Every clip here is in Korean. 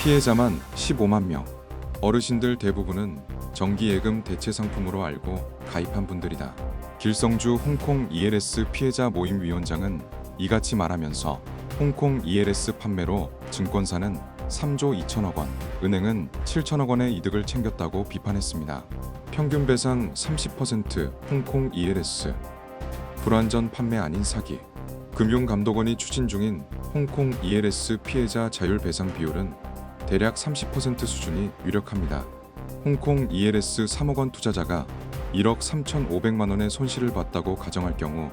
피해자만 15만 명. 어르신들 대부분은 정기예금 대체 상품으로 알고 가입한 분들이다. 길성주 홍콩 ELS 피해자 모임 위원장은 이같이 말하면서 홍콩 ELS 판매로 증권사는 3조 2천억 원, 은행은 7천억 원의 이득을 챙겼다고 비판했습니다. 평균 배상 30% 홍콩 ELS. 불완전 판매 아닌 사기. 금융감독원이 추진 중인 홍콩 ELS 피해자 자율 배상 비율은 대략 30% 수준이 유력합니다. 홍콩 ELS 3억 원 투자자가 1억 3,500만 원의 손실을 봤다고 가정할 경우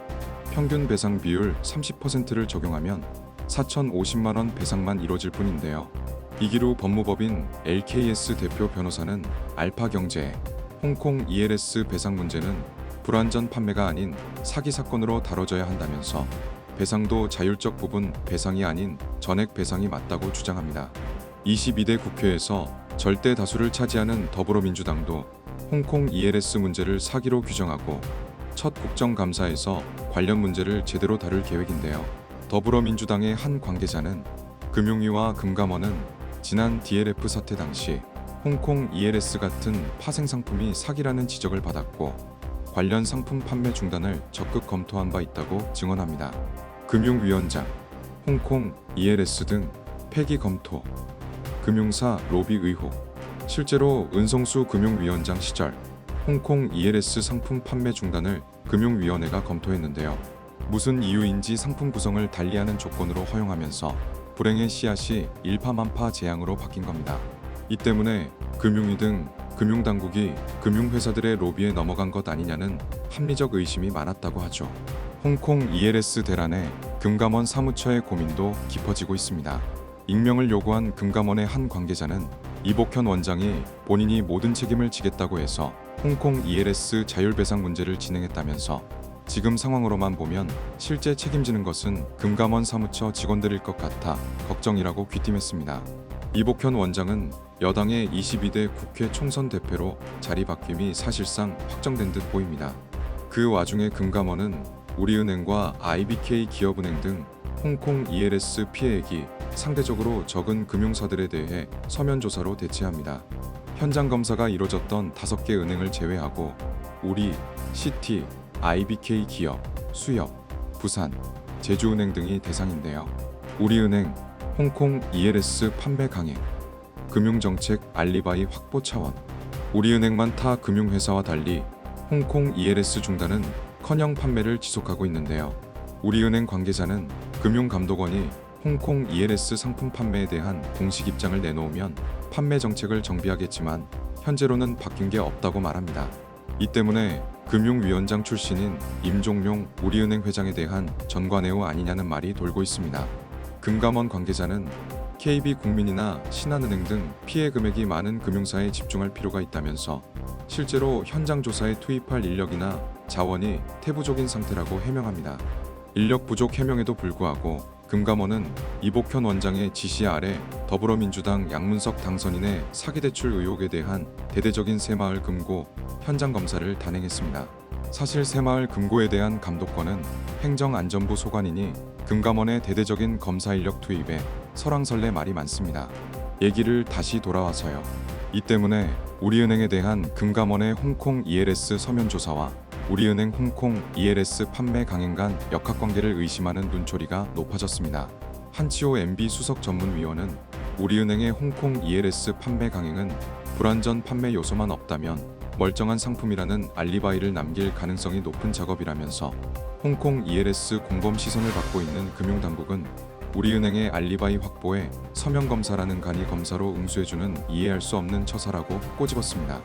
평균 배상 비율 30%를 적용하면 4,050만 원 배상만 이뤄질 뿐인데요. 이기루 법무법인 LKS 대표 변호사는 알파경제에 홍콩 ELS 배상 문제는 불완전 판매가 아닌 사기 사건으로 다뤄져야 한다면서 배상도 자율적 부분 배상이 아닌 전액 배상이 맞다고 주장합니다. 22대 국회에서 절대 다수를 차지하는 더불어민주당도 홍콩 ELS 문제를 사기로 규정하고 첫 국정감사에서 관련 문제를 제대로 다룰 계획인데요. 더불어민주당의 한 관계자는 금융위와 금감원은 지난 DLF 사태 당시 홍콩 ELS 같은 파생 상품이 사기라는 지적을 받았고 관련 상품 판매 중단을 적극 검토한 바 있다고 증언합니다. 금융위원장, 홍콩 ELS 등 폐기 검토, 금융사 로비 의혹. 실제로 은성수 금융위원장 시절 홍콩 ELS 상품 판매 중단을 금융위원회가 검토했는데요. 무슨 이유인지 상품 구성을 달리하는 조건으로 허용하면서 불행의 씨앗이 일파만파 재앙으로 바뀐 겁니다. 이 때문에 금융위 등 금융당국이 금융회사들의 로비에 넘어간 것 아니냐는 합리적 의심이 많았다고 하죠. 홍콩 ELS 대란에 금감원 사무처의 고민도 깊어지고 있습니다. 익명을 요구한 금감원의 한 관계자는 이복현 원장이 본인이 모든 책임을 지겠다고 해서 홍콩 ELS 자율배상 문제를 진행했다면서 지금 상황으로만 보면 실제 책임지는 것은 금감원 사무처 직원들일 것 같아 걱정이라고 귀띔했습니다. 이복현 원장은 여당의 22대 국회 총선 대표로 자리 바뀜이 사실상 확정된 듯 보입니다. 그 와중에 금감원은 우리은행과 IBK 기업은행 등 홍콩 ELS 피해액이 상대적으로 적은 금융사들에 대해 서면 조사로 대체합니다. 현장 검사가 이뤄졌던 5개 은행을 제외하고 우리, 시티, IBK 기업, 수협, 부산, 제주은행 등이 대상인데요. 우리은행, 홍콩 ELS 판매 강행, 금융정책 알리바이 확보 차원. 우리은행만 타 금융회사와 달리 홍콩 ELS 중단은 커녕 판매를 지속하고 있는데요. 우리은행 관계자는 금융감독원이 홍콩 ELS 상품 판매에 대한 공식 입장을 내놓으면 판매 정책을 정비하겠지만 현재로는 바뀐 게 없다고 말합니다. 이 때문에 금융위원장 출신인 임종용 우리은행 회장에 대한 전관예우 아니냐는 말이 돌고 있습니다. 금감원 관계자는 KB국민이나 신한은행 등 피해 금액이 많은 금융사에 집중할 필요가 있다면서 실제로 현장 조사에 투입할 인력이나 자원이 태부적인 상태라고 해명합니다. 인력 부족 해명에도 불구하고 금감원은 이복현 원장의 지시 아래 더불어민주당 양문석 당선인의 사기대출 의혹에 대한 대대적인 새마을 금고 현장 검사를 단행했습니다. 사실 새마을 금고에 대한 감독권은 행정안전부 소관이니 금감원의 대대적인 검사 인력 투입에 설왕설래 말이 많습니다. 얘기를 다시 돌아와서요. 이 때문에 우리은행에 대한 금감원의 홍콩 ELS 서면 조사와 우리은행 홍콩 ELS 판매 강행 간 역학관계를 의심하는 눈초리가 높아졌습니다. 한치호 MB 수석 전문위원은 우리은행의 홍콩 ELS 판매 강행은 불완전 판매 요소만 없다면 멀쩡한 상품이라는 알리바이를 남길 가능성이 높은 작업이라면서 홍콩 ELS 공범 시선을 받고 있는 금융당국은 우리은행의 알리바이 확보에 서면 검사라는 간이 검사로 응수해주는 이해할 수 없는 처사라고 꼬집었습니다.